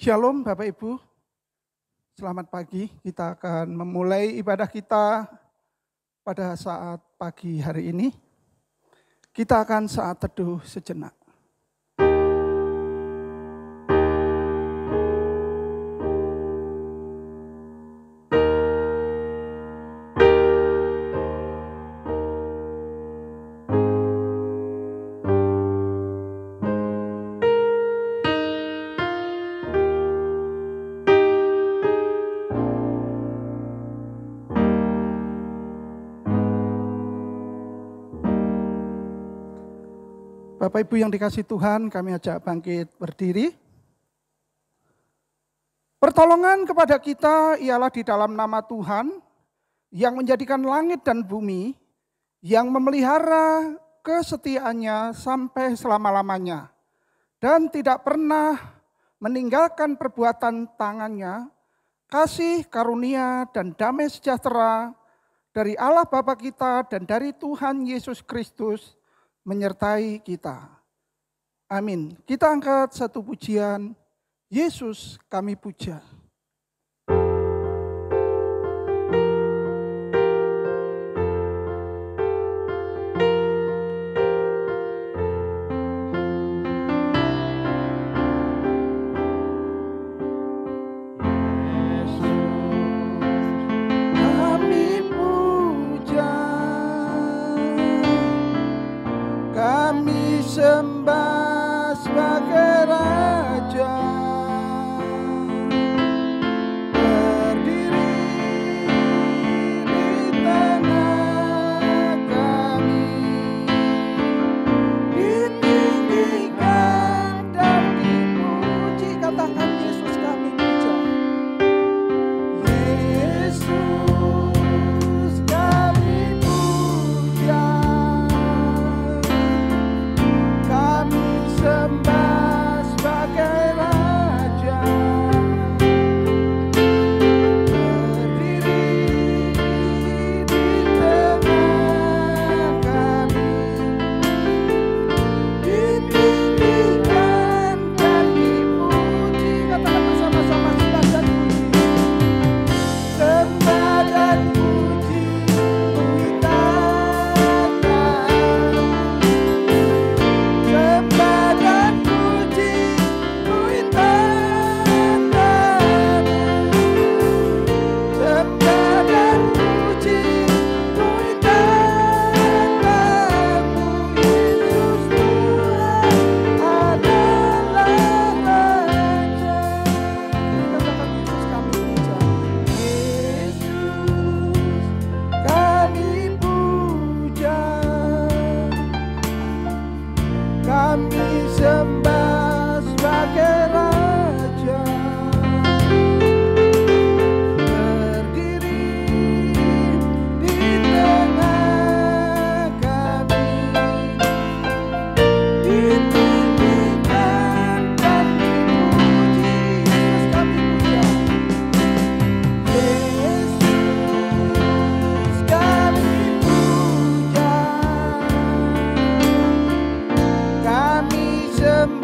Shalom Bapak Ibu, selamat pagi. Kita akan memulai ibadah kita pada saat pagi hari ini. Kita akan saat teduh sejenak. Bapak Ibu yang dikasihi Tuhan, kami ajak bangkit berdiri. Pertolongan kepada kita ialah di dalam nama Tuhan yang menjadikan langit dan bumi, yang memelihara kesetiaannya sampai selama-lamanya dan tidak pernah meninggalkan perbuatan tangannya. Kasih, karunia, dan damai sejahtera dari Allah Bapa kita dan dari Tuhan Yesus Kristus menyertai kita. Amin. Kita angkat satu pujian, Yesus kami puja. Sembah sebagai Raja, berdiri di tengah kami, ditinggikan dan dipuji. Katakan Yesus kami puja. Yesus kami puja. Sembah sebagai Raja, berdiri di tengah kami, ditinggikan dan dipuji. Katakan bersama-sama, sembah dan puji. Sembah dan puji kita. Kami sembah sebagai Raja, berdiri di tengah kami, ditinggikan dan dipuji. Yesus kami puja. Yesus kami puja. Kami sembah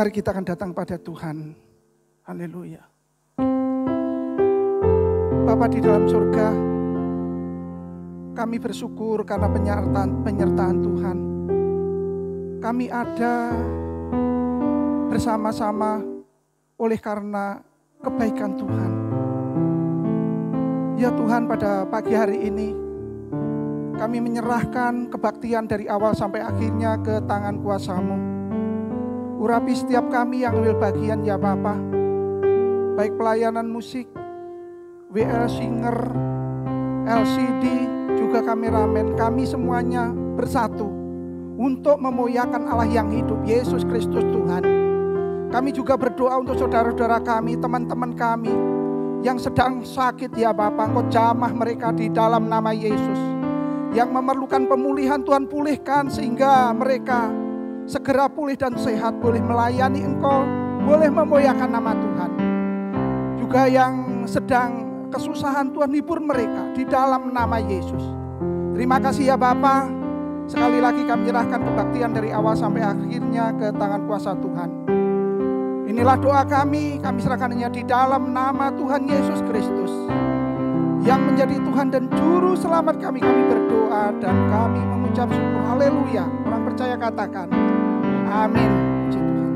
Mari kita akan datang pada Tuhan. Haleluya. Bapa di dalam surga, kami bersyukur karena penyertaan Tuhan. Kami ada bersama-sama oleh karena kebaikan Tuhan. Ya Tuhan, pada pagi hari ini kami menyerahkan kebaktian dari awal sampai akhirnya ke tangan kuasa-Mu. Urapi setiap kami yang ambil bagian ya Bapa, baik pelayanan musik, WL Singer, LCD, juga kameramen, kami semuanya bersatu untuk memuliakan Allah yang hidup, Yesus Kristus Tuhan. Kami juga berdoa untuk saudara-saudara kami, teman-teman kami yang sedang sakit ya Bapa, Engkau jamah mereka di dalam nama Yesus. Yang memerlukan pemulihan Tuhan pulihkan sehingga mereka segera pulih dan sehat, boleh melayani Engkau, boleh memuliakan nama Tuhan. Juga yang sedang kesusahan Tuhan hibur mereka di dalam nama Yesus. Terima kasih ya Bapa. Sekali lagi kami menyerahkan kebaktian dari awal sampai akhirnya ke tangan kuasa Tuhan. Inilah doa kami serahkannya di dalam nama Tuhan Yesus Kristus yang menjadi Tuhan dan Juru Selamat kami. Kami berdoa dan kami mengucap syukur. Haleluya. Orang percaya katakan amin. Puji Tuhan.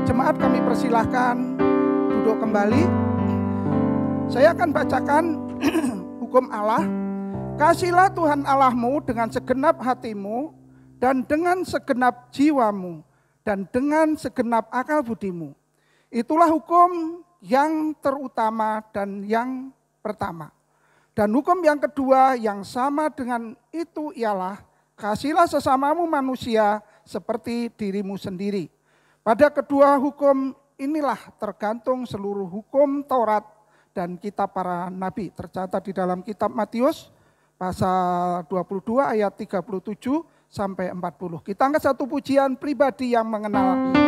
Jemaat kami persilahkan duduk kembali. Saya akan bacakan hukum Allah. Kasihlah Tuhan Allahmu dengan segenap hatimu dan dengan segenap jiwamu dan dengan segenap akal budimu. Itulah hukum yang terutama dan yang pertama. Dan hukum yang kedua yang sama dengan itu ialah kasihlah sesamamu manusia seperti dirimu sendiri. Pada kedua hukum inilah tergantung seluruh hukum Taurat dan kitab para nabi. Tercatat di dalam kitab Matius pasal 22 ayat 37 sampai 40. Kita angkat satu pujian pribadi yang mengenal hati.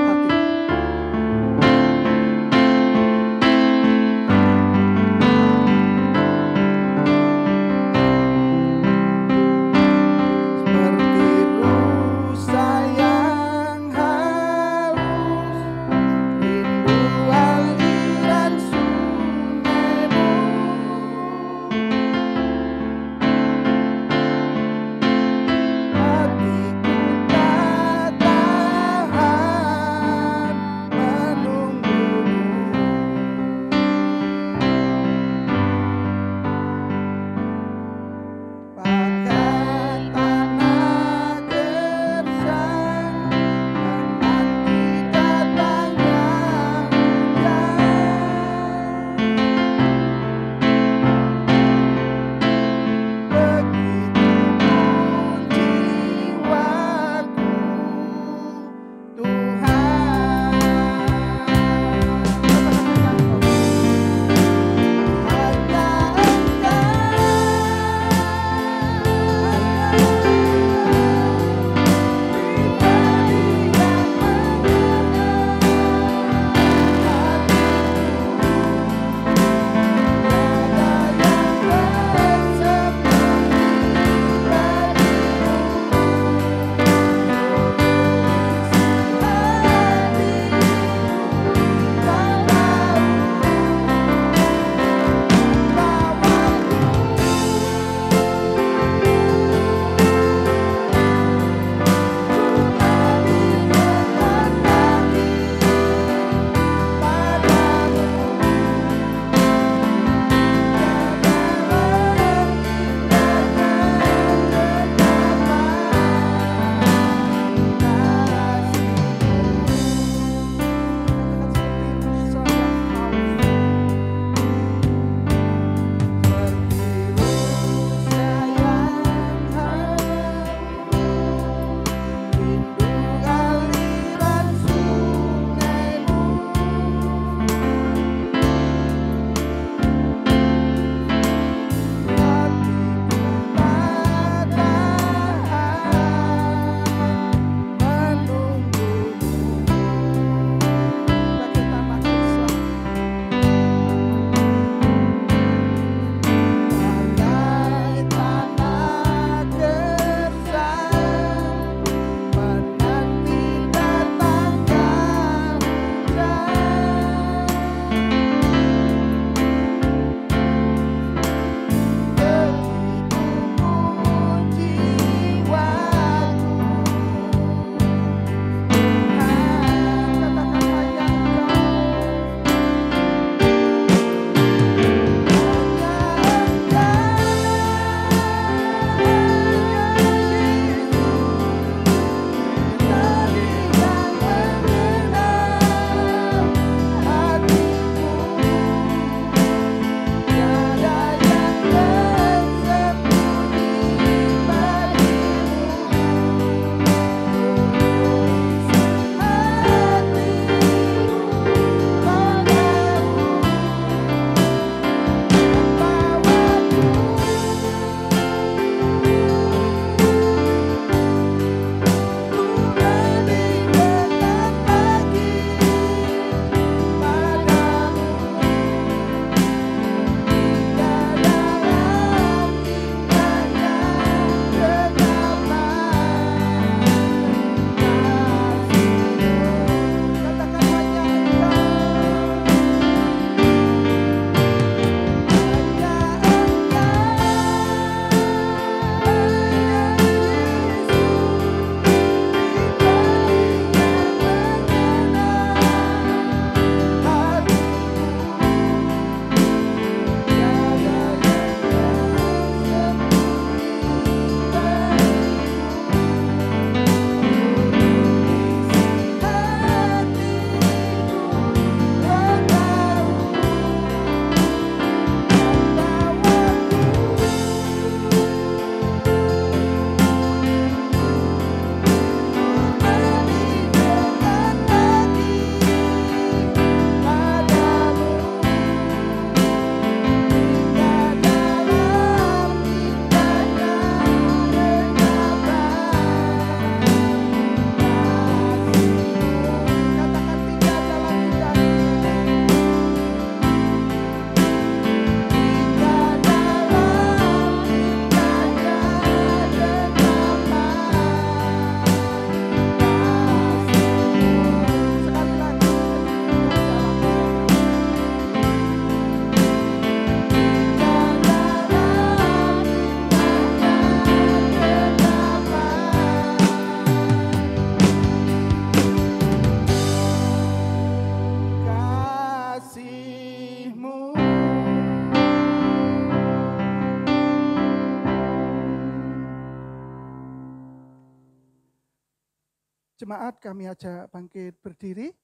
jemaat kami ajak bangkit berdiri.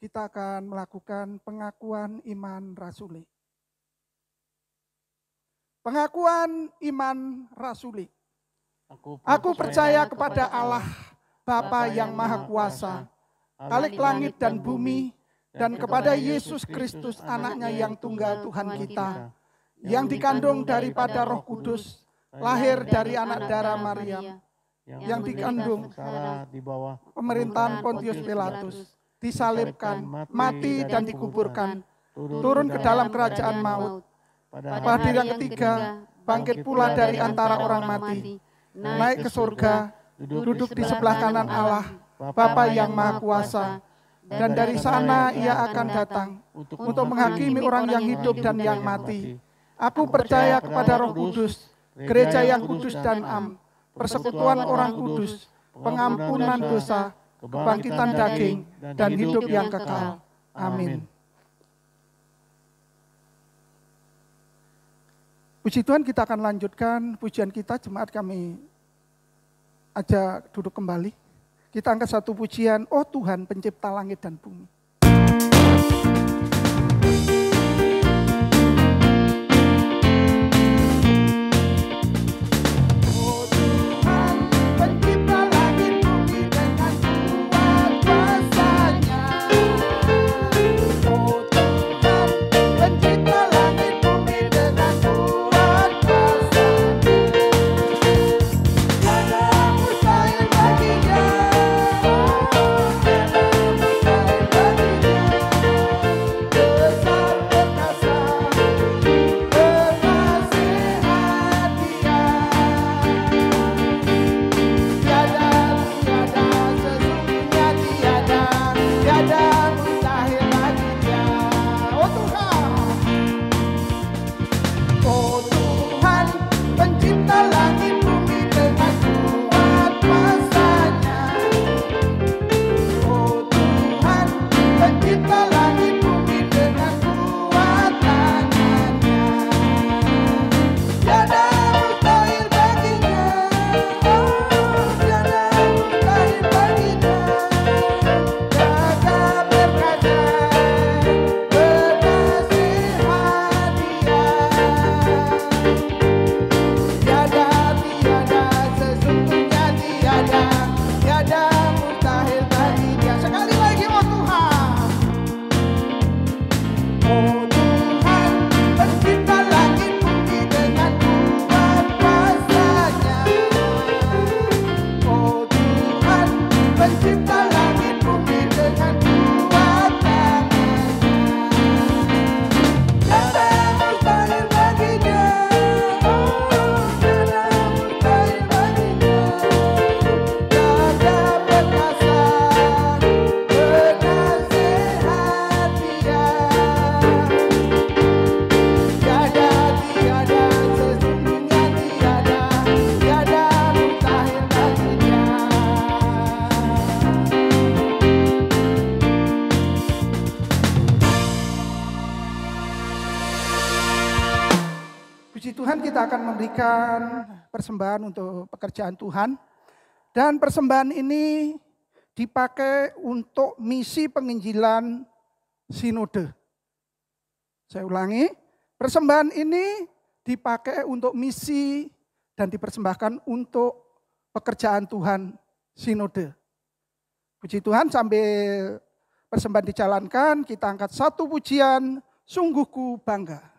Kita akan melakukan pengakuan iman rasuli. Pengakuan iman rasuli. Aku percaya kepada Allah, Bapa yang Maha Kuasa, Khalik langit dan bumi, dan kepada Yesus Kristus anaknya yang tunggal Tuhan kita, yang dikandung daripada Roh Kudus, lahir dari anak darah Maryam, yang dikandung di bawah pemerintahan Pontius Pilatus, disalibkan, mati dan dikuburkan, turun ke dalam kerajaan maut, pada hari yang ketiga bangkit pula dari antara orang mati, naik ke surga, duduk di sebelah kanan Allah, Bapa yang Maha Kuasa, dan dari sana ia akan datang untuk menghakimi orang yang hidup dan yang mati. Aku percaya kepada Roh Kudus, gereja yang kudus dan am, persekutuan orang kudus, pengampunan dosa, kebangkitan daging, dan hidup yang kekal. Amin. Puji Tuhan, kita akan lanjutkan pujian kita. Jemaat kami ajak duduk kembali. Kita angkat satu pujian, oh Tuhan pencipta langit dan bumi. Kita akan memberikan persembahan untuk pekerjaan Tuhan. Dan persembahan ini dipakai untuk misi penginjilan sinode. Saya ulangi, persembahan ini dipakai untuk misi dan dipersembahkan untuk pekerjaan Tuhan sinode. Puji Tuhan, sambil persembahan dijalankan, kita angkat satu pujian, sungguh ku bangga.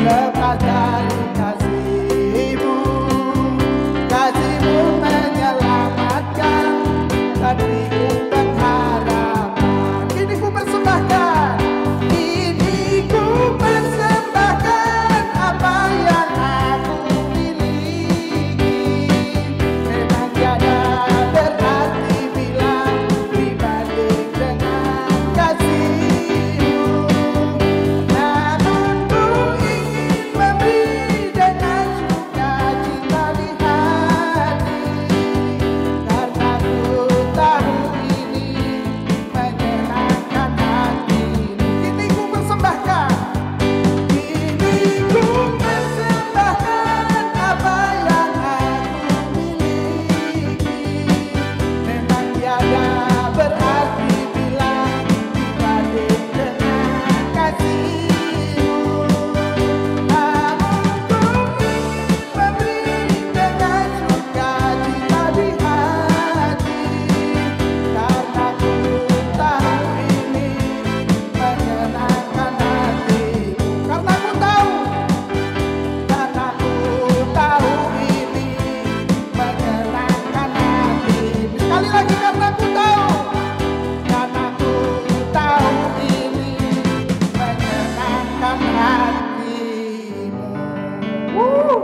Love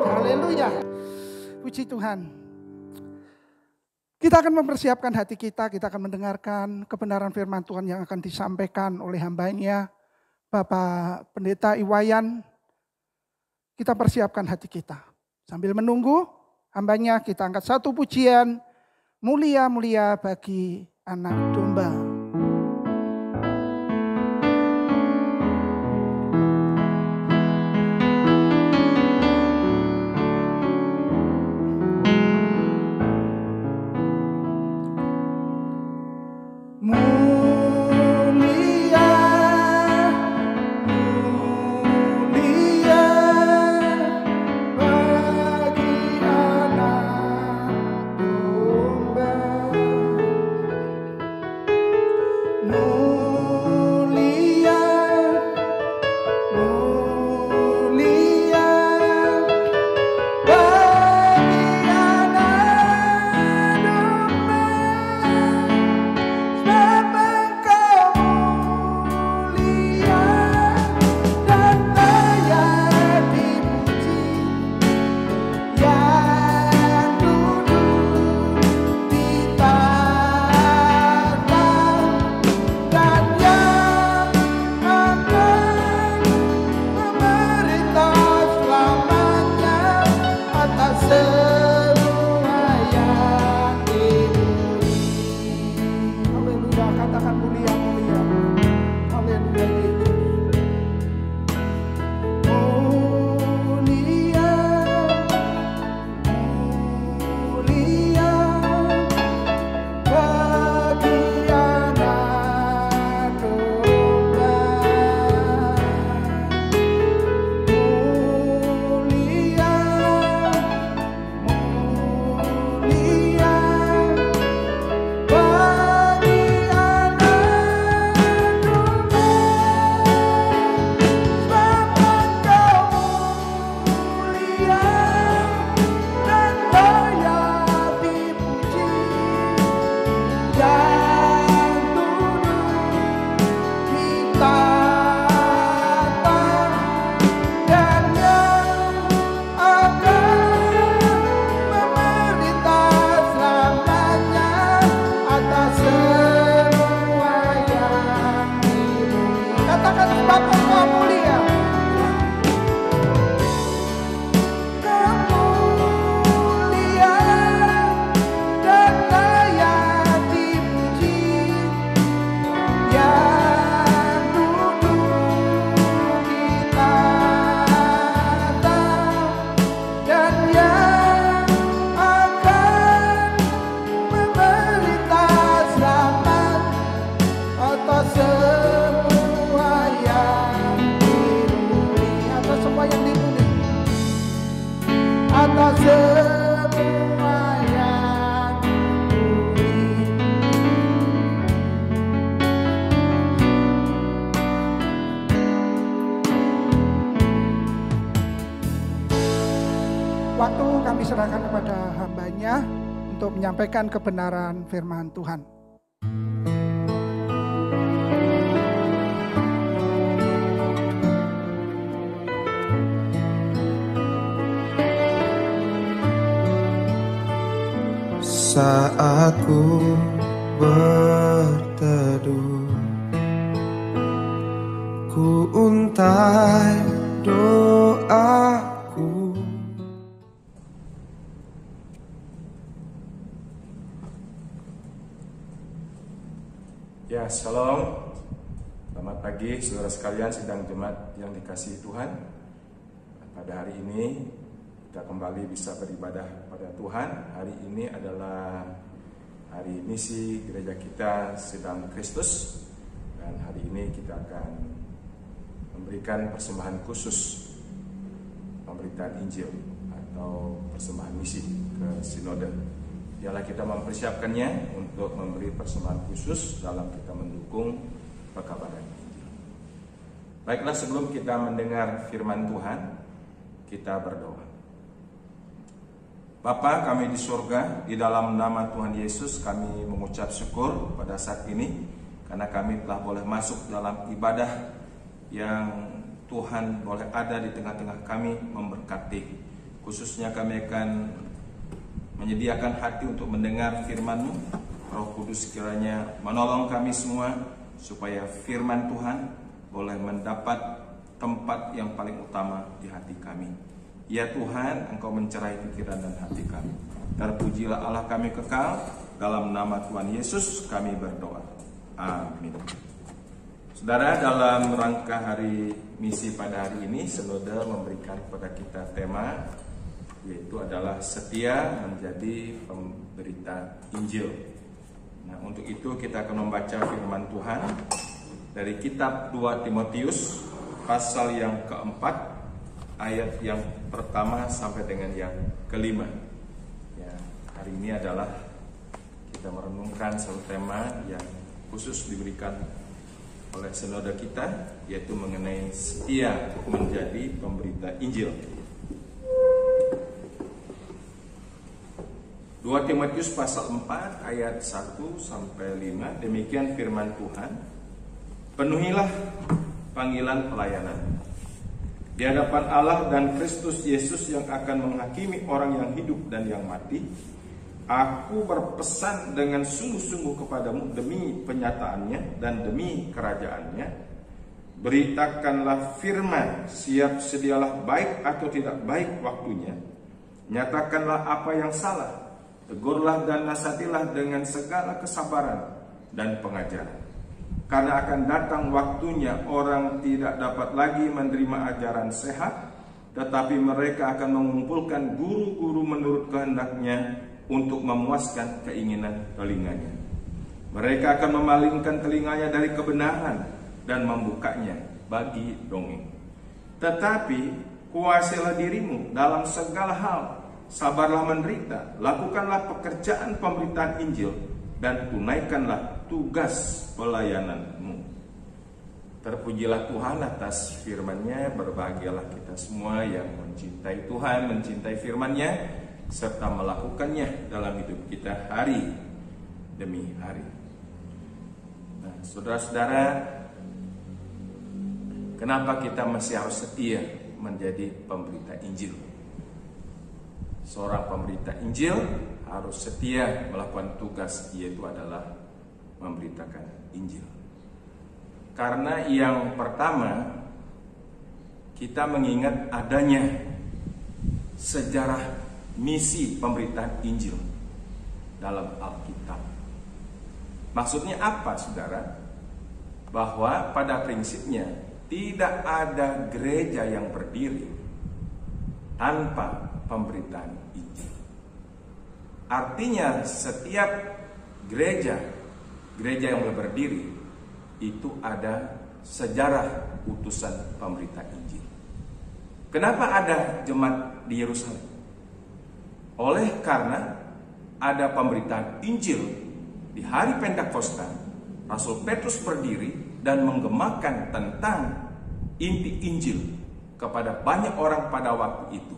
Haleluya. Puji Tuhan. Kita akan mempersiapkan hati kita akan mendengarkan kebenaran firman Tuhan yang akan disampaikan oleh hambanya, Bapak Pendeta Iwayan. Kita persiapkan hati kita. Sambil menunggu hambanya, kita angkat satu pujian, mulia-mulia bagi anak domba. Waktu kami serahkan kepada hambanya untuk menyampaikan kebenaran firman Tuhan. Saat ku berteduh, ku untai doaku. Ya, shalom. Selamat pagi saudara sekalian sidang jemaat yang dikasihi Tuhan. Pada hari ini kita kembali bisa beribadah pada Tuhan. Hari ini adalah hari misi gereja kita Sedang Kristus. Dan hari ini kita akan memberikan persembahan khusus pemberitaan Injil atau persembahan misi ke Sinode. Ialah kita mempersiapkannya untuk memberi persembahan khusus dalam kita mendukung pekabaran Injil. Baiklah, sebelum kita mendengar firman Tuhan, kita berdoa. Bapa kami di surga, di dalam nama Tuhan Yesus kami mengucap syukur pada saat ini karena kami telah boleh masuk dalam ibadah yang Tuhan boleh ada di tengah-tengah kami memberkati. Khususnya kami akan menyediakan hati untuk mendengar firman-Mu. Roh Kudus kiranya menolong kami semua supaya firman Tuhan boleh mendapat tempat yang paling utama di hati kami. Ya Tuhan, Engkau mencerai pikiran dan hati kami. Terpujilah Allah kami kekal. Dalam nama Tuhan Yesus kami berdoa. Amin. Saudara, dalam rangka hari misi pada hari ini, Sinode memberikan kepada kita tema, yaitu adalah setia menjadi pemberita Injil. Nah, untuk itu kita akan membaca firman Tuhan dari kitab 2 Timotius pasal yang keempat, ayat yang pertama sampai dengan yang kelima. Ya, hari ini adalah kita merenungkan satu tema yang khusus diberikan oleh sinode kita, yaitu mengenai setia menjadi pemberita Injil. 2 Timotius pasal 4 ayat 1 sampai 5, demikian firman Tuhan. Penuhilah panggilan pelayanan di hadapan Allah dan Kristus Yesus yang akan menghakimi orang yang hidup dan yang mati. Aku berpesan dengan sungguh-sungguh kepadamu demi penyataannya dan demi kerajaannya. Beritakanlah firman, siap sedialah baik atau tidak baik waktunya. Nyatakanlah apa yang salah, tegurlah dan nasihatilah dengan segala kesabaran dan pengajaran. Karena akan datang waktunya orang tidak dapat lagi menerima ajaran sehat, tetapi mereka akan mengumpulkan guru-guru menurut kehendaknya untuk memuaskan keinginan telinganya. Mereka akan memalingkan telinganya dari kebenaran dan membukanya bagi dongeng. Tetapi kuasailah dirimu dalam segala hal, sabarlah menderita, lakukanlah pekerjaan pemberitaan Injil, dan tunaikanlah tugas pelayananmu. Terpujilah Tuhan atas firman-Nya. Berbahagialah kita semua yang mencintai Tuhan, mencintai firman-Nya, serta melakukannya dalam hidup kita hari demi hari. Nah, saudara-saudara, kenapa kita masih harus setia menjadi pemberita Injil? Seorang pemberita Injil harus setia melakukan tugas, yaitu adalah memberitakan Injil. Karena yang pertama, kita mengingat adanya sejarah misi pemberitaan Injil dalam Alkitab. Maksudnya apa, saudara? Bahwa pada prinsipnya tidak ada gereja yang berdiri tanpa pemberitaan Injil. Artinya setiap gereja yang berdiri itu ada sejarah utusan pemberita Injil. Kenapa ada jemaat di Yerusalem? Oleh karena ada pemberitaan Injil di hari Pentakosta, Rasul Petrus berdiri dan menggemakan tentang inti Injil kepada banyak orang pada waktu itu.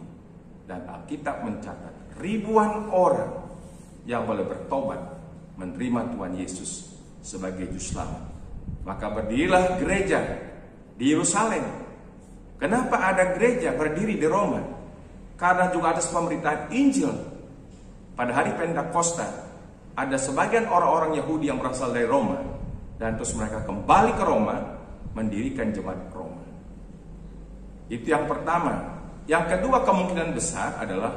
Dan Alkitab mencatat ribuan orang yang boleh bertobat menerima Tuhan Yesus sebagai juru selamat. Maka berdirilah gereja di Yerusalem. Kenapa ada gereja berdiri di Roma? Karena juga atas pemberitaan Injil pada hari Pentakosta ada sebagian orang-orang Yahudi yang berasal dari Roma, dan terus mereka kembali ke Roma mendirikan jemaat Roma. Itu yang pertama. Yang kedua, kemungkinan besar adalah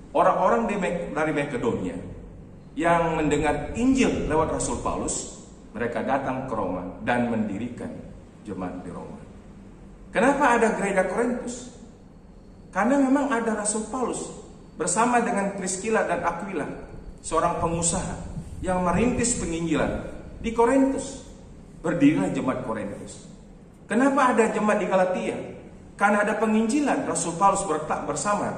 orang-orang dari Makedonia yang mendengar Injil lewat Rasul Paulus. Mereka datang ke Roma dan mendirikan jemaat di Roma. Kenapa ada gereja Korintus? Karena memang ada Rasul Paulus bersama dengan Priscilla dan Aquila, seorang pengusaha yang merintis penginjilan di Korintus. Berdirilah jemaat Korintus. Kenapa ada jemaat di Galatia? Karena ada penginjilan, Rasul Paulus bersama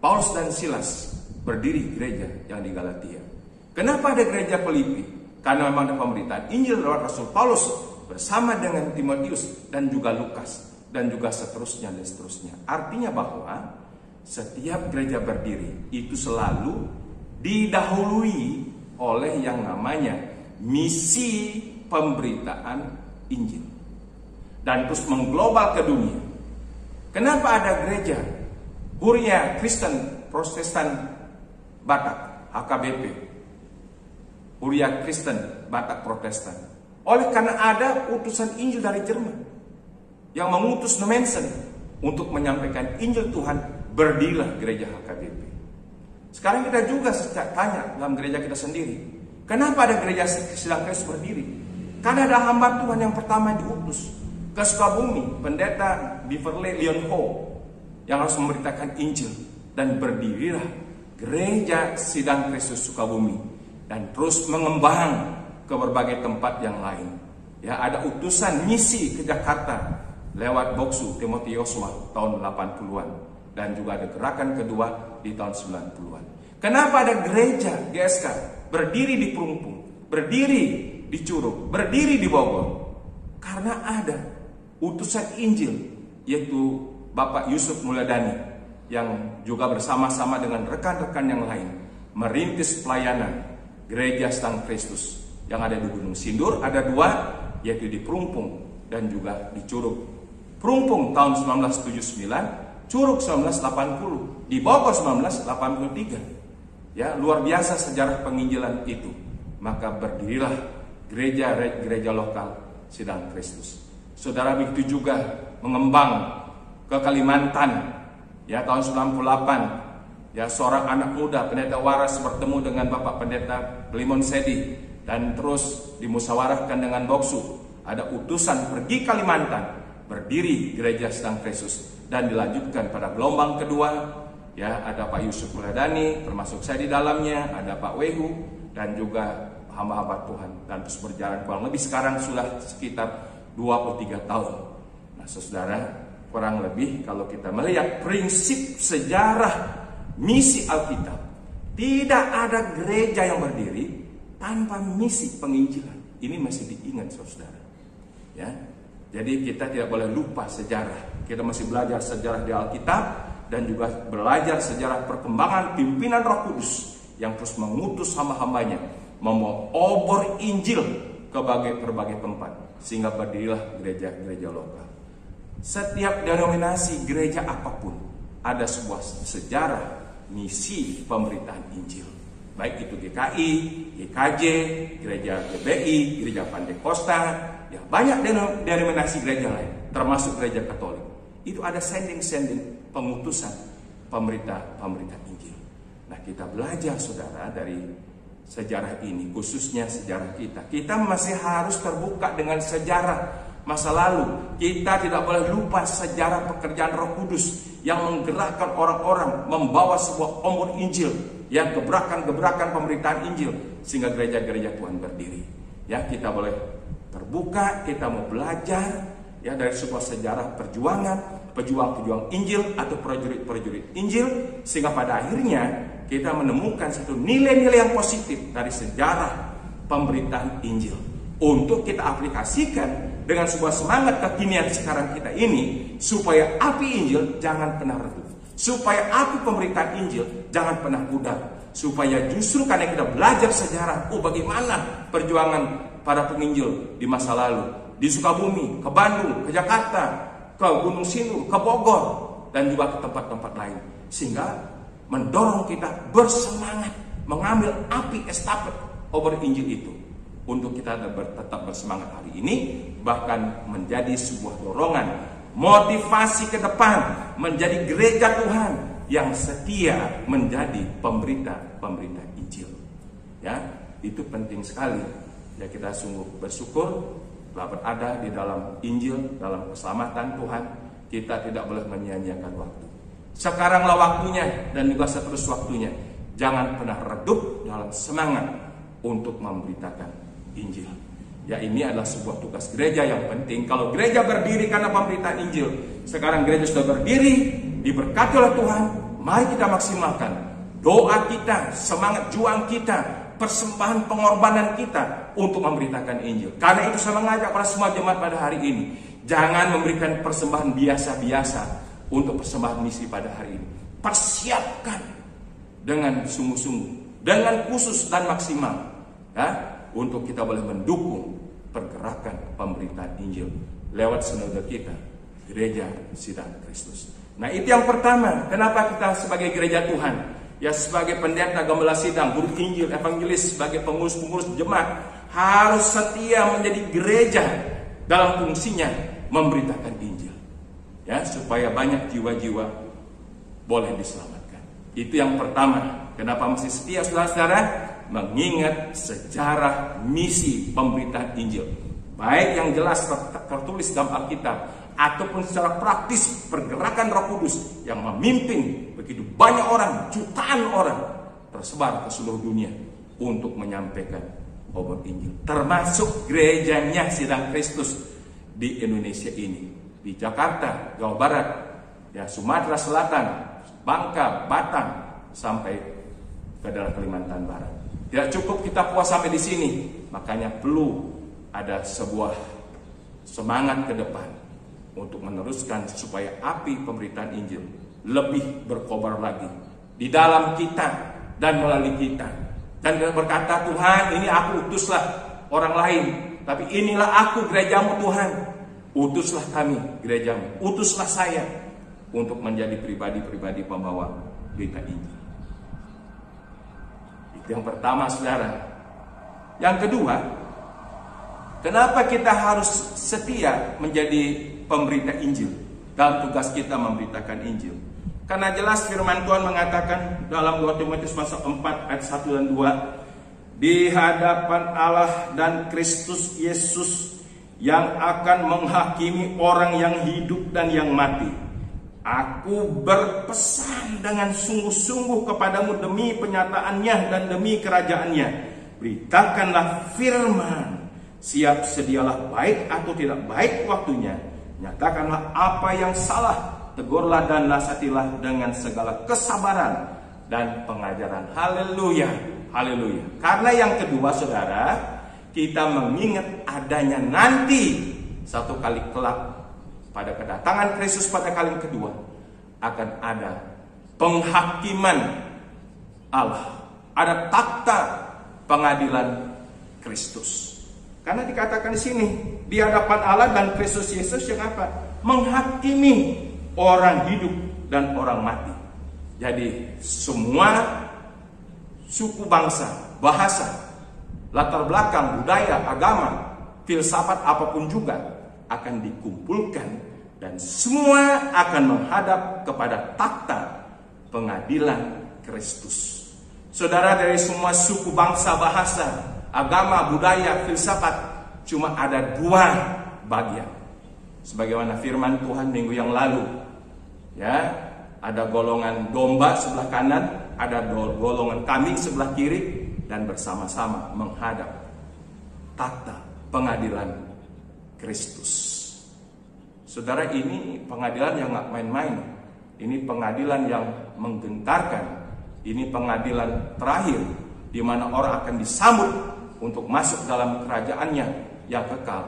Paulus dan Silas berdiri gereja yang di Galatia. Kenapa ada gereja Filipi? Karena memang ada pemberitaan Injil lewat Rasul Paulus bersama dengan Timotius dan juga Lukas, dan juga seterusnya dan seterusnya. Artinya bahwa setiap gereja berdiri itu selalu didahului oleh yang namanya misi pemberitaan Injil, dan terus mengglobal ke dunia. Kenapa ada gereja Huria Kristen Protestan Batak, HKBP, Huria Kristen Batak Protestan. Oleh karena ada utusan Injil dari Jerman yang mengutus Nommensen untuk menyampaikan Injil Tuhan, berdirilah gereja HKBP. Sekarang kita juga tanya dalam gereja kita sendiri, kenapa ada gereja Sidang Kristus berdiri? Karena ada hamba Tuhan yang pertama yang diutus ke Sukabumi, pendeta Beverly Leon Ho, yang harus memberitakan Injil, dan berdirilah gereja Sidang Kristus Sukabumi, dan terus mengembang ke berbagai tempat yang lain. Ya, ada utusan misi ke Jakarta lewat Boksu Timothy Yosua tahun 80-an, dan juga ada gerakan kedua di tahun 90-an. Kenapa ada gereja GSK berdiri di Perumpung, berdiri di Curug, berdiri di Bogor? Karena ada utusan Injil, yaitu Bapak Yusuf Mulyadani, yang juga bersama-sama dengan rekan-rekan yang lain merintis pelayanan gereja Sidang Kristus yang ada di Gunung Sindur. Ada dua, yaitu di Perumpung dan juga di Curug. Perumpung tahun 1979, Curug 1980, di Bogor 1983. Ya, luar biasa sejarah penginjilan itu. Maka berdirilah gereja lokal Sidang Kristus. Saudara, begitu juga mengembang ke Kalimantan. Ya, tahun 98, ya, seorang anak muda pendeta waras bertemu dengan Bapak Pendeta Limon Sedi, dan terus dimusyawarahkan dengan Boksu. Ada utusan pergi Kalimantan, berdiri gereja Sidang Kristus, dan dilanjutkan pada gelombang kedua. Ya, ada Pak Yusuf Mulyadani, termasuk saya di dalamnya, ada Pak Wehu, dan juga hamba-hamba Tuhan, dan terus berjalan kurang lebih sekarang sudah sekitar 23 tahun. Nah, saudara, kurang lebih kalau kita melihat prinsip sejarah misi Alkitab, tidak ada gereja yang berdiri tanpa misi penginjilan. Ini masih diingat, saudara. Ya, jadi kita tidak boleh lupa sejarah. Kita masih belajar sejarah di Alkitab, dan juga belajar sejarah perkembangan pimpinan Roh Kudus yang terus mengutus hamba-hambanya membawa obor Injil ke berbagai tempat, sehingga berdirilah gereja-gereja lokal. Setiap denominasi gereja apapun ada sebuah sejarah misi pemberitaan Injil. Baik itu GKI, GKJ, gereja GBI, gereja Pantekosta, ya banyak denominasi gereja lain, termasuk gereja Katolik. Itu ada sending pengutusan pemberita Injil. Nah, kita belajar, saudara, dari sejarah ini, khususnya sejarah kita. Kita masih harus terbuka dengan sejarah masa lalu. Kita tidak boleh lupa sejarah pekerjaan Roh Kudus yang menggerakkan orang-orang membawa sebuah obor Injil, yang gebrakan-gebrakan pemberitaan Injil, sehingga gereja-gereja Tuhan berdiri. Ya, kita boleh terbuka, kita mau belajar ya dari sebuah sejarah perjuangan, pejuang-pejuang Injil atau prajurit-prajurit Injil, sehingga pada akhirnya kita menemukan satu nilai-nilai yang positif dari sejarah pemberitaan Injil untuk kita aplikasikan dengan sebuah semangat kekinian sekarang kita ini, supaya api Injil jangan pernah redup, supaya api pemberitaan Injil jangan pernah pudar, supaya justru karena kita belajar sejarah, bagaimana perjuangan para penginjil di masa lalu, di Sukabumi, ke Bandung, ke Jakarta, ke Gunung Sindur, ke Bogor, dan juga ke tempat-tempat lain, sehingga mendorong kita bersemangat mengambil api estafet obor Injil itu, untuk kita tetap bersemangat hari ini, bahkan menjadi sebuah dorongan, motivasi ke depan, menjadi gereja Tuhan yang setia menjadi pemberita Injil. Ya, itu penting sekali. Ya, kita sungguh bersyukur telah berada di dalam Injil, dalam keselamatan Tuhan. Kita tidak boleh menyia-nyiakan waktu. Sekaranglah waktunya, dan juga seterus waktunya. Jangan pernah redup dalam semangat untuk memberitakan Injil. Ya, ini adalah sebuah tugas gereja yang penting. Kalau gereja berdiri karena pemberitaan Injil, sekarang gereja sudah berdiri, diberkati oleh Tuhan, mari kita maksimalkan doa kita, semangat juang kita, persembahan pengorbanan kita untuk memberitakan Injil. Karena itu saya mengajak para semua jemaat pada hari ini, jangan memberikan persembahan biasa-biasa untuk persembahan misi pada hari ini. Persiapkan dengan sungguh-sungguh, dengan khusus dan maksimal, ya, untuk kita boleh mendukung pergerakan pemberitaan Injil lewat sinode kita, Gereja Sidang Kristus. Nah, itu yang pertama. Kenapa kita sebagai gereja Tuhan, ya sebagai pendeta, gembala sidang, guru Injil, evangelis, sebagai pengurus-pengurus jemaat, harus setia menjadi gereja dalam fungsinya memberitakan Injil, ya, supaya banyak jiwa-jiwa boleh diselamatkan. Itu yang pertama. Kenapa mesti setia, saudara-saudara? Mengingat sejarah misi pemberitaan Injil, baik yang jelas tertulis dalam Alkitab ataupun secara praktis pergerakan Roh Kudus yang memimpin begitu banyak orang, jutaan orang tersebar ke seluruh dunia untuk menyampaikan obat Injil, termasuk gerejanya Sidang Kristus di Indonesia ini, di Jakarta, Jawa Barat, ya, Sumatera Selatan, Bangka, Batam, sampai ke daerah Kalimantan Barat. Tidak cukup kita puas sampai di sini, makanya perlu ada sebuah semangat ke depan untuk meneruskan supaya api pemberitaan Injil lebih berkobar lagi di dalam kita dan melalui kita. Dan berkata, Tuhan, ini aku utuslah orang lain, tapi inilah aku gerejamu Tuhan. Utuslah kami gerejamu, utuslah saya untuk menjadi pribadi-pribadi pembawa berita Injil. Itu yang pertama, saudara. Yang kedua, kenapa kita harus setia menjadi pemberita Injil dalam tugas kita memberitakan Injil? Karena jelas firman Tuhan mengatakan dalam 2 Timotius pasal 4 ayat 1 dan 2, di hadapan Allah dan Kristus Yesus yang akan menghakimi orang yang hidup dan yang mati, aku berpesan dengan sungguh-sungguh kepadamu demi penyataannya dan demi kerajaannya, beritakanlah firman, siap sedialah baik atau tidak baik waktunya, nyatakanlah apa yang salah, tegurlah dan nasihatilah dengan segala kesabaran dan pengajaran. Haleluya, haleluya. Karena yang kedua, saudara, kita mengingat adanya nanti satu kali kelak pada kedatangan Kristus pada kali kedua akan ada penghakiman Allah, ada takhta pengadilan Kristus. Karena dikatakan di sini di hadapan Allah dan Kristus Yesus yang apa? Menghakimi orang hidup dan orang mati. Jadi semua suku bangsa, bahasa, latar belakang, budaya, agama, filsafat apapun juga akan dikumpulkan dan semua akan menghadap kepada takhta pengadilan Kristus. Saudara, dari semua suku bangsa, bahasa, agama, budaya, filsafat, cuma ada dua bagian. Sebagaimana firman Tuhan minggu yang lalu, ya, ada golongan domba sebelah kanan, ada golongan kambing sebelah kiri, dan bersama-sama menghadap takhta pengadilan Kristus. Saudara, ini pengadilan yang gak main-main. Ini pengadilan yang menggentarkan. Ini pengadilan terakhir di mana orang akan disambut untuk masuk dalam kerajaannya yang kekal,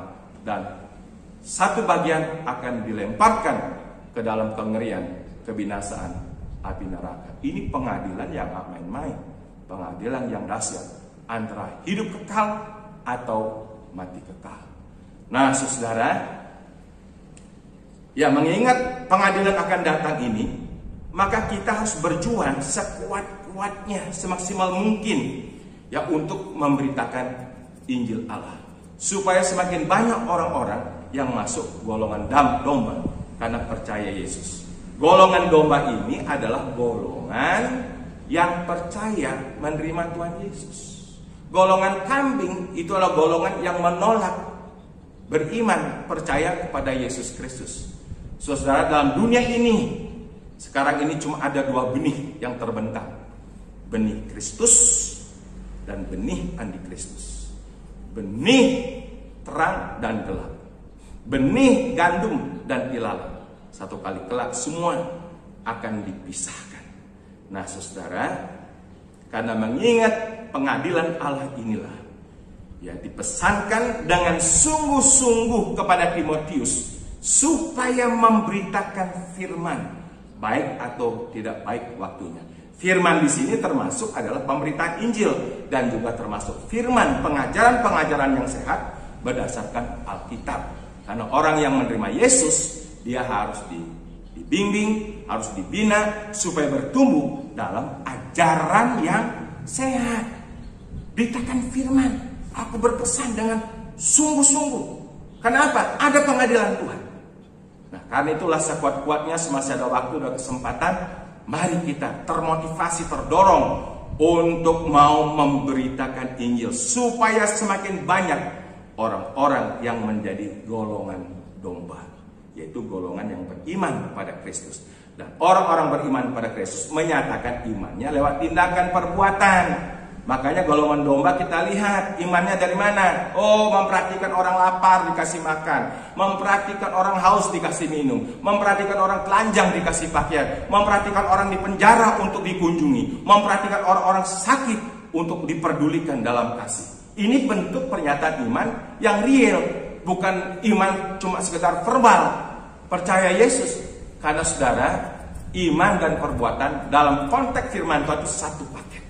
dan satu bagian akan dilemparkan ke dalam kengerian kebinasaan api neraka. Ini pengadilan yang gak main-main, pengadilan yang dahsyat, antara hidup kekal atau mati kekal. Nah, saudara, ya, mengingat pengadilan akan datang ini, maka kita harus berjuang sekuat-kuatnya, semaksimal mungkin, ya, untuk memberitakan Injil Allah, supaya semakin banyak orang-orang yang masuk golongan domba karena percaya Yesus. Golongan domba ini adalah golongan yang percaya menerima Tuhan Yesus. Golongan kambing itu adalah golongan yang menolak beriman, percaya kepada Yesus Kristus. Saudara, dalam dunia ini sekarang ini cuma ada dua benih yang terbentang, benih Kristus dan benih antikristus, benih terang dan gelap, benih gandum dan ilalang. Satu kali kelak semua akan dipisahkan. Nah, saudara, karena mengingat pengadilan Allah inilah, ya, dipesankan dengan sungguh-sungguh kepada Timotius supaya memberitakan firman, baik atau tidak baik waktunya. Firman di sini termasuk adalah pemberitaan Injil, dan juga termasuk firman pengajaran-pengajaran yang sehat berdasarkan Alkitab. Karena orang yang menerima Yesus, dia harus dibimbing, harus dibina supaya bertumbuh dalam ajaran yang sehat. Beritakan firman. Aku berpesan dengan sungguh-sungguh. Kenapa? Ada pengadilan Tuhan. Nah, karena itulah sekuat-kuatnya semasa ada waktu dan kesempatan, mari kita termotivasi, terdorong untuk mau memberitakan Injil supaya semakin banyak orang-orang yang menjadi golongan domba, yaitu golongan yang beriman pada Kristus. Dan orang-orang beriman pada Kristus menyatakan imannya lewat tindakan perbuatan. Makanya golongan domba kita lihat imannya dari mana. Oh, memperhatikan orang lapar dikasih makan, memperhatikan orang haus dikasih minum, memperhatikan orang telanjang dikasih pakaian, memperhatikan orang di penjara untuk dikunjungi, memperhatikan orang-orang sakit untuk diperdulikan dalam kasih. Ini bentuk pernyataan iman yang real, bukan iman cuma sekedar verbal. Percaya Yesus. Karena saudara, iman dan perbuatan dalam konteks firman Tuhan itu satu paket.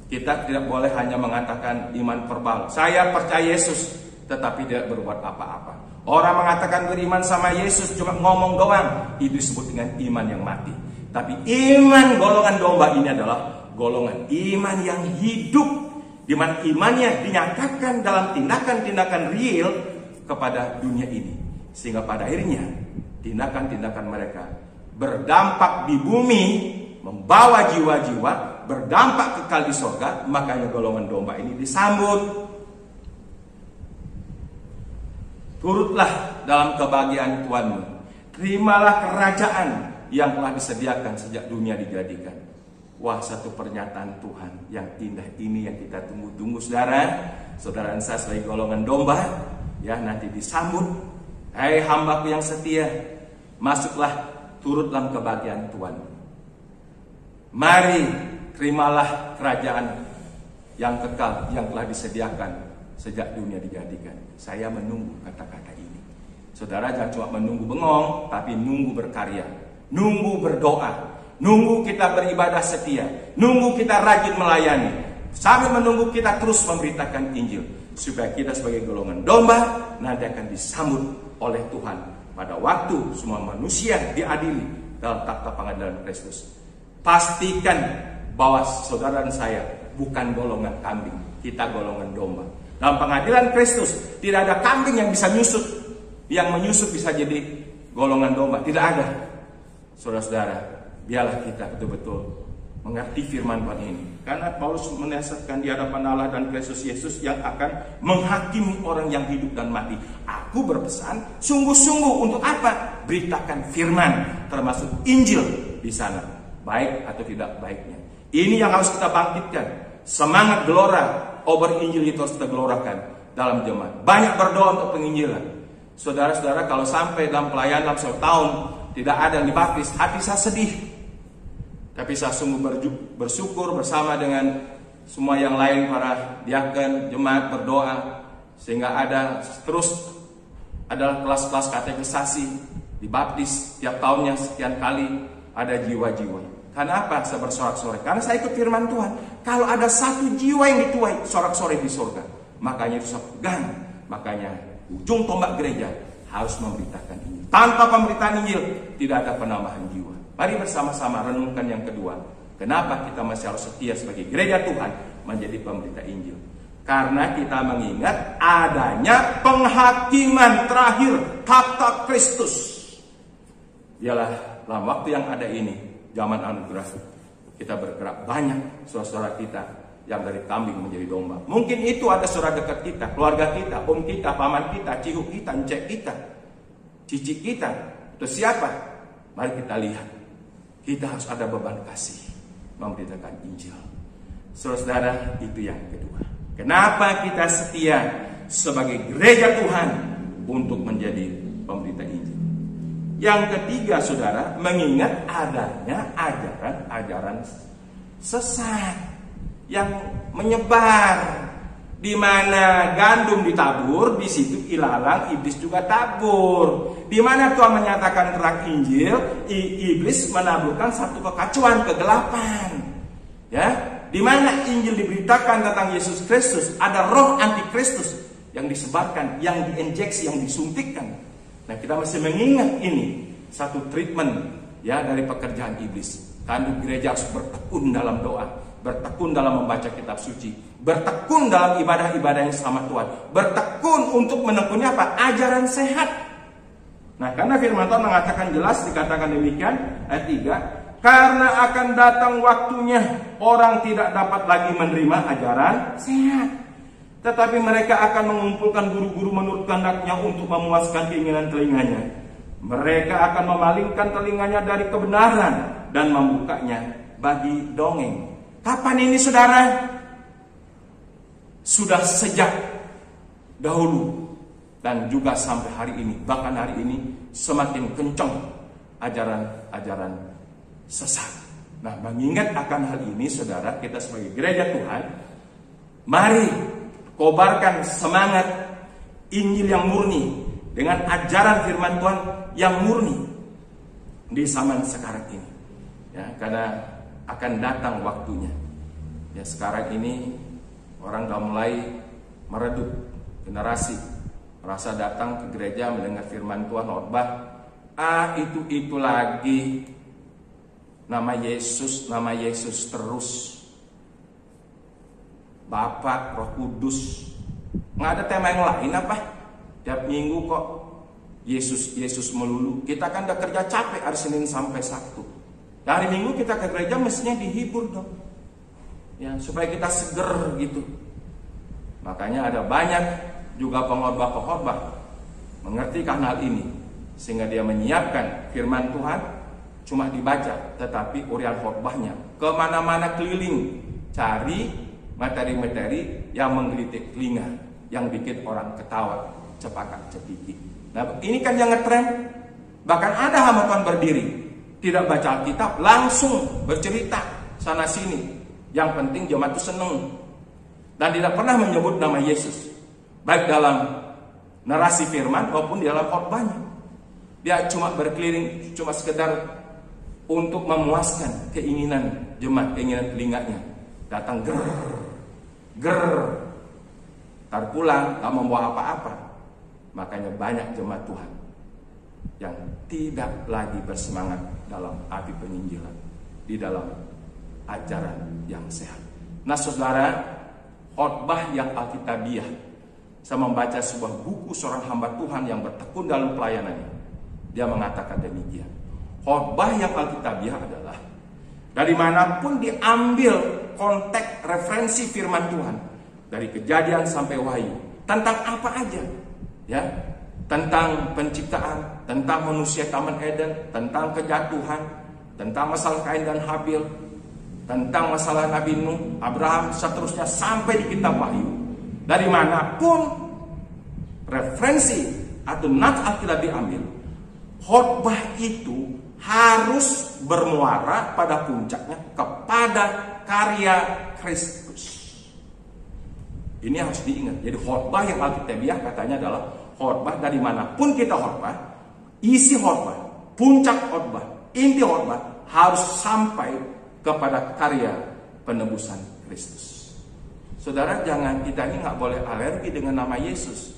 Kita tidak boleh hanya mengatakan iman verbal, saya percaya Yesus, tetapi tidak berbuat apa-apa. Orang mengatakan beriman sama Yesus cuma ngomong doang, itu disebut dengan iman yang mati. Tapi iman golongan domba ini adalah golongan iman yang hidup, di mana imannya dinyatakan dalam tindakan-tindakan real kepada dunia ini. Sehingga pada akhirnya tindakan-tindakan mereka berdampak di bumi, membawa jiwa-jiwa, berdampak kekal di surga. Makanya golongan domba ini disambut. Turutlah dalam kebahagiaan Tuhanmu, terimalah kerajaan yang telah disediakan sejak dunia dijadikan. Wah, satu pernyataan Tuhan yang indah ini yang kita tunggu-tunggu, saudara. Saudara dan saya sebagai golongan domba, ya, nanti disambut. Hai hambaku yang setia, masuklah, turut dalam kebahagiaan Tuhan. Mari terimalah kerajaan yang kekal yang telah disediakan sejak dunia dijadikan. Saya menunggu kata-kata ini. Saudara jangan cuma menunggu bengong, tapi nunggu berkarya, nunggu berdoa, nunggu kita beribadah setia, nunggu kita rajin melayani, sambil menunggu kita terus memberitakan Injil, supaya kita sebagai golongan domba nanti akan disambut oleh Tuhan pada waktu semua manusia diadili dalam takhta pengadilan Kristus. Pastikan bahwa saudara dan saya bukan golongan kambing, kita golongan domba. Dalam pengadilan Kristus tidak ada kambing yang bisa nyusut, yang menyusup bisa jadi golongan domba, tidak ada. Saudara-saudara, biarlah kita betul-betul mengerti firman Tuhan ini, karena Paulus menasihatkan di hadapan Allah dan Kristus Yesus yang akan menghakimi orang yang hidup dan mati. Aku berpesan sungguh-sungguh untuk apa? Beritakan firman, termasuk Injil di sana, baik atau tidak baiknya. Ini yang harus kita bangkitkan. Semangat gelora, ober Injil itu harus kita gelorakan dalam jemaat. Banyak berdoa untuk penginjilan. Saudara-saudara, kalau sampai dalam pelayanan dalam 1 tahun tidak ada yang dibaptis, hati saya sedih. Tapi saya sungguh bersyukur bersama dengan semua yang lain, para diaken, jemaat berdoa, sehingga ada terus adalah kelas-kelas katekisasi, dibaptis tiap tahunnya sekian kali, ada jiwa-jiwa. Karena apa? Saya bersorak-sorai. Karena saya ikut firman Tuhan. Kalau ada satu jiwa yang dituai, sorak-sorai di surga. Makanya itu saya pegang. Makanya ujung tombak gereja harus memberitakan Injil. Tanpa pemberitaan Injil tidak ada penambahan jiwa. Mari bersama-sama renungkan yang kedua. Kenapa kita masih harus setia sebagai gereja Tuhan menjadi pemberita Injil? Karena kita mengingat adanya penghakiman terakhir takhta Kristus. Biarlah dalam waktu yang ada ini, zaman anugerah, kita bergerak banyak saudara-saudara kita yang dari kambing menjadi domba. Mungkin itu ada saudara dekat kita, keluarga kita, om kita, paman kita, cihu kita, encek kita, cici kita, atau siapa. Mari kita lihat, kita harus ada beban kasih memberitakan Injil. Saudara-saudara, itu yang kedua. Kenapa kita setia sebagai gereja Tuhan untuk menjadi pemberita Injil? Yang ketiga, saudara, mengingat adanya ajaran-ajaran sesat yang menyebar, di mana gandum ditabur, di situ ilalang iblis juga tabur. Di mana Tuhan menyatakan terang Injil, iblis menaburkan satu kekacauan, kegelapan. Ya, di mana Injil diberitakan tentang Yesus Kristus, ada roh antikristus yang disebarkan, yang diinjeksi, yang disuntikkan. Nah, kita masih mengingat ini satu treatment ya dari pekerjaan iblis. Karena gereja harus bertekun dalam doa, bertekun dalam membaca kitab suci, bertekun dalam ibadah-ibadah yang sama Tuhan, bertekun untuk menekuni apa? Ajaran sehat. Nah, karena firman Tuhan mengatakan jelas, dikatakan demikian ayat 3, karena akan datang waktunya orang tidak dapat lagi menerima ajaran sehat, tetapi mereka akan mengumpulkan guru-guru menurut kehendaknya untuk memuaskan keinginan telinganya. Mereka akan memalingkan telinganya dari kebenaran dan membukanya bagi dongeng. Kapan ini saudara? Sudah sejak dahulu dan juga sampai hari ini. Bahkan hari ini semakin kencang ajaran-ajaran sesat. Nah, mengingat akan hal ini saudara, kita sebagai gereja Tuhan, mari kobarkan semangat Injil yang murni dengan ajaran firman Tuhan yang murni di zaman sekarang ini. Ya, karena akan datang waktunya. Ya, sekarang ini orang sudah mulai meredup, generasi merasa datang ke gereja mendengar firman Tuhan khotbah, itu lagi nama Yesus terus. Bapa, Roh Kudus. Nggak ada tema yang lain apa? Tiap minggu kok Yesus melulu. Kita kan udah kerja capek hari Senin sampai Sabtu. Hari Minggu kita ke gereja mestinya dihibur dong. Ya, supaya kita seger gitu. Makanya ada banyak juga pengkhotbah-pengkhotbah mengertikan hal ini, sehingga dia menyiapkan firman Tuhan cuma dibaca, tetapi urian khotbahnya kemana-mana keliling cari materi-materi yang menggelitik telinga, yang bikin orang ketawa cepakat cepiki. Nah, ini kan yang ngetrend. Bahkan ada hamba Tuhan berdiri, tidak baca Alkitab, langsung bercerita sana sini. Yang penting jemaat itu seneng, dan tidak pernah menyebut nama Yesus, baik dalam narasi firman maupun di dalam khotbahnya. Dia cuma berkeliling, cuma sekedar untuk memuaskan keinginan jemaat, keinginan telinganya. Datang ger, tar pulang, tak membawa apa-apa. Makanya banyak jemaat Tuhan yang tidak lagi bersemangat dalam api penginjilan, di dalam ajaran yang sehat. Nah saudara, khotbah yang alkitabiah, saya membaca sebuah buku seorang hamba Tuhan yang bertekun dalam pelayanannya. Dia mengatakan demikian, khotbah yang alkitabiah adalah dari manapun diambil konteks referensi firman Tuhan, dari Kejadian sampai Wahyu, tentang apa aja, ya, tentang penciptaan, tentang manusia Taman Eden, tentang kejatuhan, tentang masalah Kain dan Habil, tentang masalah Nabi Nuh, Abraham, seterusnya sampai di kitab Wahyu. Dari manapun referensi atau nats Alkitab diambil, khotbah itu harus bermuara pada puncaknya kepada karya Kristus. Ini harus diingat. Jadi khotbah yang alkitabiah katanya adalah khotbah dari manapun kita khotbah, isi khotbah, puncak khotbah, inti khotbah harus sampai kepada karya penebusan Kristus. Saudara, kita ini nggak boleh alergi dengan nama Yesus.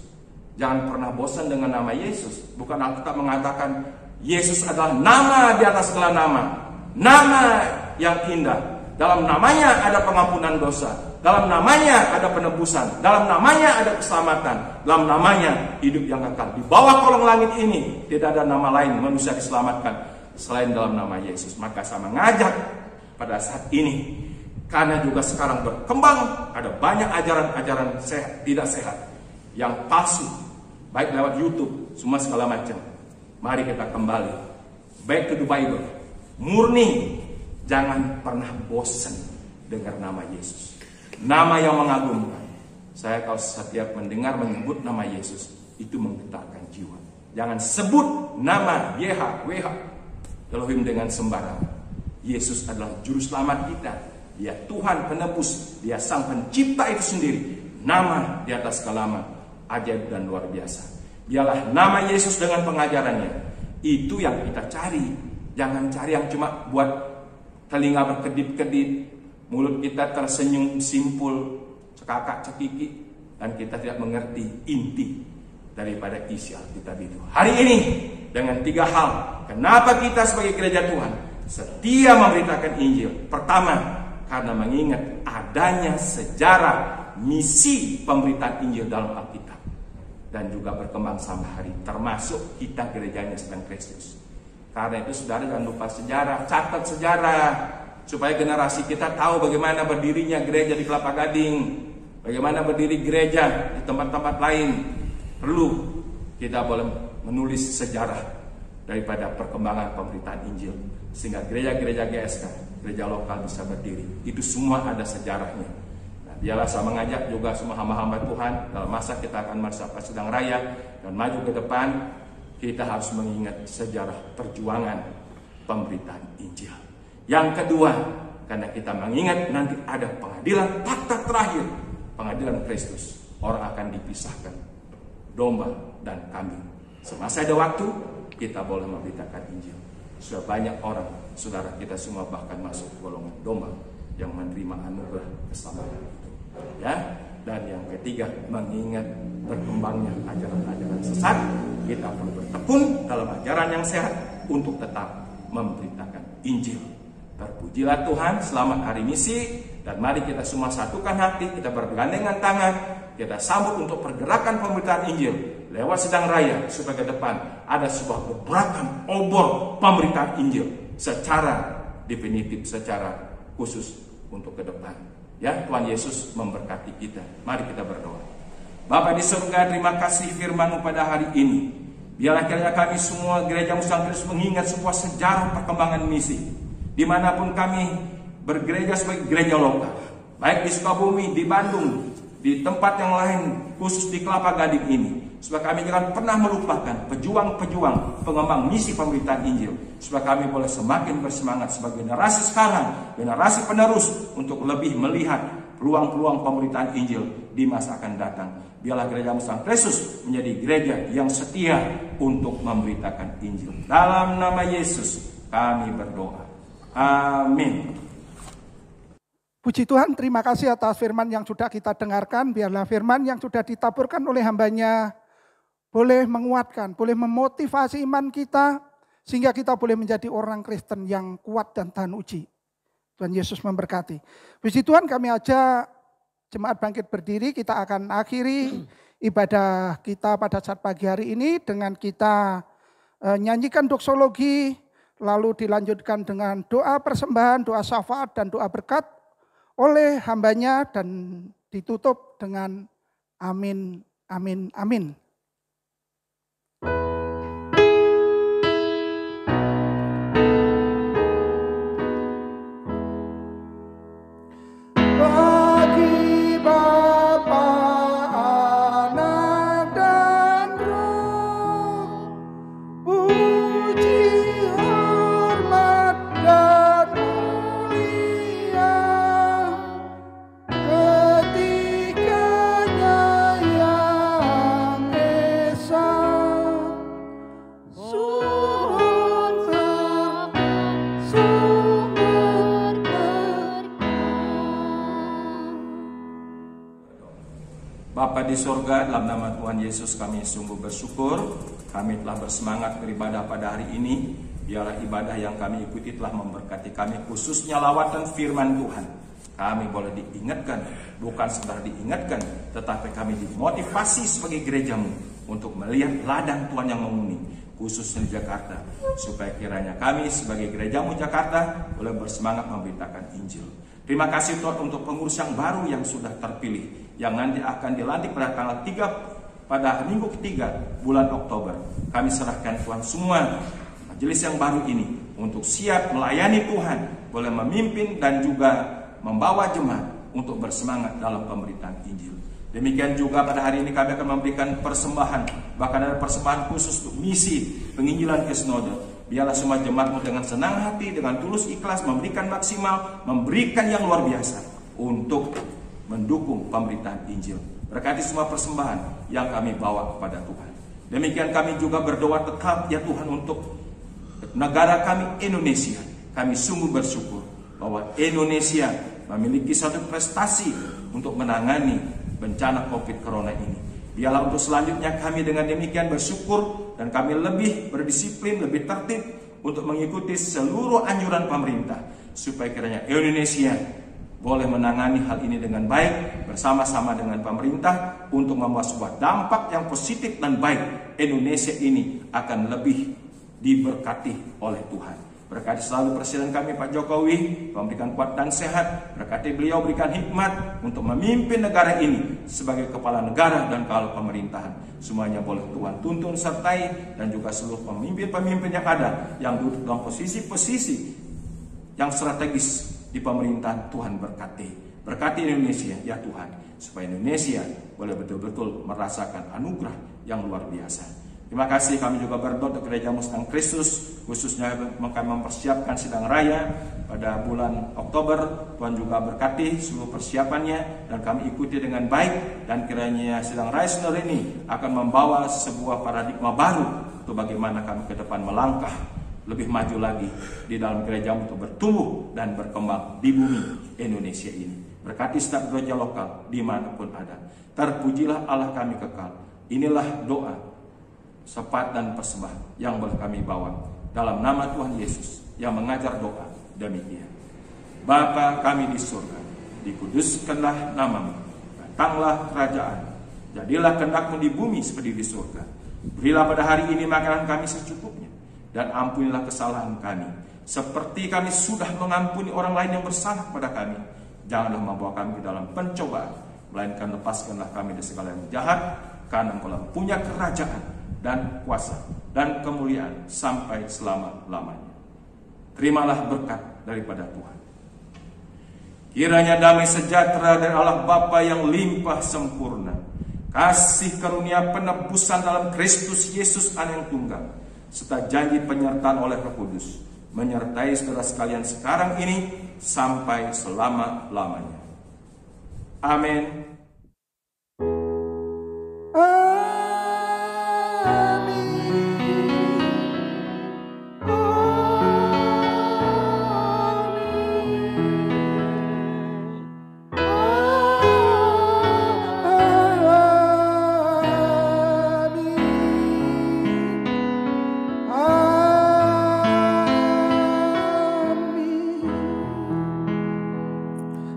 Jangan pernah bosan dengan nama Yesus. Bukan Alkitab mengatakan Yesus adalah nama di atas segala nama, nama yang indah. Dalam namanya ada pengampunan dosa, dalam namanya ada penebusan, dalam namanya ada keselamatan, dalam namanya hidup yang kekal. Di bawah kolong langit ini tidak ada nama lain manusia diselamatkan selain dalam nama Yesus. Maka saya mengajak pada saat ini, karena juga sekarang berkembang, ada banyak ajaran-ajaran sehat, tidak sehat, yang palsu, baik lewat YouTube, semua segala macam. Mari kita kembali back to the Bible, murni. Jangan pernah bosan dengar nama Yesus, nama yang mengagumkan. Saya kalau setiap mendengar menyebut nama Yesus, itu menggetarkan jiwa. Jangan sebut nama YHWH Elohim dengan sembarangan. Yesus adalah juru selamat kita. Dia Tuhan penebus, dia sang pencipta itu sendiri. Nama di atas segala nama, ajaib dan luar biasa. Dialah nama Yesus dengan pengajarannya. Itu yang kita cari. Jangan cari yang cuma buat telinga berkedip-kedip, mulut kita tersenyum simpul, cekakak cekiki, dan kita tidak mengerti inti daripada isi Alkitab itu. Hari ini dengan 3 hal, kenapa kita sebagai gereja Tuhan setia memberitakan Injil. Pertama, karena mengingat adanya sejarah misi pemberitaan Injil dalam Alkitab, dan juga berkembang sampai hari, termasuk kita gerejanya sedang Kristus. Karena itu saudara jangan lupa sejarah, catat sejarah, supaya generasi kita tahu bagaimana berdirinya gereja di Kelapa Gading, bagaimana berdiri gereja di tempat-tempat lain. Perlu kita boleh menulis sejarah daripada perkembangan pemberitaan Injil, sehingga gereja-gereja GSK, gereja lokal bisa berdiri. Itu semua ada sejarahnya. Nah, biarlah saya mengajak juga semua hamba-hamba Tuhan, dalam masa kita akan merasakan sedang raya dan maju ke depan, kita harus mengingat sejarah perjuangan pemberitaan Injil. Yang kedua, karena kita mengingat nanti ada pengadilan fakta terakhir, pengadilan Kristus. Orang akan dipisahkan, domba dan kambing. Semasa ada waktu, kita boleh memberitakan Injil. Sudah banyak orang, saudara kita semua bahkan masuk golongan domba yang menerima anugerah keselamatan itu. Ya, dan yang ketiga, mengingat berkembangnya ajaran-ajaran sesat, kita perlu bertekun dalam ajaran yang sehat untuk tetap memberitakan Injil. Terpujilah Tuhan, selamat hari misi, dan mari kita semua satukan hati, kita bergandengan tangan, kita sambut untuk pergerakan pemberitaan Injil lewat sedang raya, supaya ke depan ada sebuah gebrakan obor pemberitaan Injil secara definitif, secara khusus untuk ke depan. Ya, Tuhan Yesus memberkati kita. Mari kita berdoa. Bapa di surga, terima kasih firman-Mu pada hari ini. Biarlah kiranya kami semua gereja Musang Kristus mengingat sebuah sejarah perkembangan misi. Dimanapun kami bergereja sebagai gereja lokal, baik di Sukabumi, di Bandung, di tempat yang lain, khusus di Kelapa Gading ini, supaya kami jangan pernah melupakan pejuang-pejuang pengembang misi pemberitaan Injil, supaya kami boleh semakin bersemangat sebagai generasi sekarang, generasi penerus, untuk lebih melihat peluang-peluang pemberitaan Injil di masa akan datang. Biarlah gereja Musang Kristus menjadi gereja yang setia untuk memberitakan Injil. Dalam nama Yesus kami berdoa. Amin. Puji Tuhan, terima kasih atas firman yang sudah kita dengarkan. Biarlah firman yang sudah ditaburkan oleh hamba-Nya boleh menguatkan, boleh memotivasi iman kita, sehingga kita boleh menjadi orang Kristen yang kuat dan tahan uji. Tuhan Yesus memberkati. Puji Tuhan, kami ajak Jemaat Bangkit Berdiri, kita akan akhiri ibadah kita pada saat pagi hari ini dengan kita nyanyikan doksologi, lalu dilanjutkan dengan doa persembahan, doa syafaat dan doa berkat oleh hamba-Nya, dan ditutup dengan amin, amin, amin. Bapa di surga, dalam nama Tuhan Yesus kami sungguh bersyukur. Kami telah bersemangat beribadah pada hari ini. Biarlah ibadah yang kami ikuti telah memberkati kami, khususnya lawatan firman Tuhan. Kami boleh diingatkan, bukan sekedar diingatkan, tetapi kami dimotivasi sebagai gereja-Mu untuk melihat ladang Tuhan yang menguning, khususnya di Jakarta, supaya kiranya kami sebagai gereja-Mu Jakarta boleh bersemangat memberitakan Injil. Terima kasih Tuhan untuk pengurus yang baru yang sudah terpilih, yang nanti akan dilantik pada tanggal 3 pada minggu ketiga bulan Oktober. Kami serahkan Tuhan semua majelis yang baru ini untuk siap melayani Tuhan, boleh memimpin dan juga membawa jemaat untuk bersemangat dalam pemberitaan Injil. Demikian juga pada hari ini kami akan memberikan persembahan, bahkan ada persembahan khusus untuk misi penginjilan ke Sinode. Biarlah semua jemaat dengan senang hati, dengan tulus ikhlas, memberikan maksimal, memberikan yang luar biasa untuk mendukung pemberitaan Injil. Berkati semua persembahan yang kami bawa kepada Tuhan. Demikian kami juga berdoa tetap ya Tuhan untuk negara kami Indonesia. Kami sungguh bersyukur bahwa Indonesia memiliki satu prestasi untuk menangani bencana COVID Corona ini. Biarlah untuk selanjutnya kami dengan demikian bersyukur dan kami lebih berdisiplin, lebih tertib untuk mengikuti seluruh anjuran pemerintah, supaya kiranya Indonesia boleh menangani hal ini dengan baik bersama-sama dengan pemerintah untuk membawa sebuah dampak yang positif dan baik. Indonesia ini akan lebih diberkati oleh Tuhan. Berkati selalu Presiden kami Pak Jokowi, memberikan kuat dan sehat. Berkati beliau, berikan hikmat untuk memimpin negara ini sebagai kepala negara dan kepala pemerintahan. Semuanya boleh Tuhan tuntun sertai, dan juga seluruh pemimpin-pemimpin yang ada yang duduk dalam posisi-posisi yang strategis di pemerintahan. Tuhan berkati. Berkati Indonesia ya Tuhan, supaya Indonesia boleh betul-betul merasakan anugerah yang luar biasa. Terima kasih. Kami juga berdoa untuk Gereja Muslim Kristus, khususnya kami mempersiapkan sidang raya pada bulan Oktober. Tuhan juga berkati seluruh persiapannya dan kami ikuti dengan baik, dan kiranya sidang raya saudara ini akan membawa sebuah paradigma baru untuk bagaimana kami ke depan melangkah lebih maju lagi di dalam gereja untuk bertumbuh dan berkembang di bumi Indonesia ini. Berkati setiap gereja lokal dimanapun ada. Terpujilah Allah kami kekal. Inilah doa, sepat dan persembah yang boleh kami bawa dalam nama Tuhan Yesus yang mengajar doa demikian. Bapa kami di surga, dikuduskanlah namamu, datanglah kerajaan, jadilah kehendak-Mu di bumi seperti di surga. Berilah pada hari ini makanan kami secukupnya, dan ampunilah kesalahan kami seperti kami sudah mengampuni orang lain yang bersalah pada kami. Janganlah membawa kami ke dalam pencobaan, melainkan lepaskanlah kami dari segala yang jahat, karena Engkau punya kerajaan dan kuasa dan kemuliaan sampai selama-lamanya. Terimalah berkat daripada Tuhan. Kiranya damai sejahtera dari Allah Bapa yang limpah sempurna, kasih karunia penebusan dalam Kristus Yesus Anak yang tunggal, serta janji penyertaan oleh Roh Kudus menyertai saudara sekalian sekarang ini sampai selama-lamanya. Amin.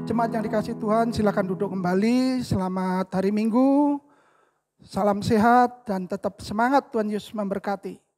Jemaat yang dikasihi Tuhan, silakan duduk kembali. Selamat hari Minggu, salam sehat dan tetap semangat. Tuhan Yesus memberkati.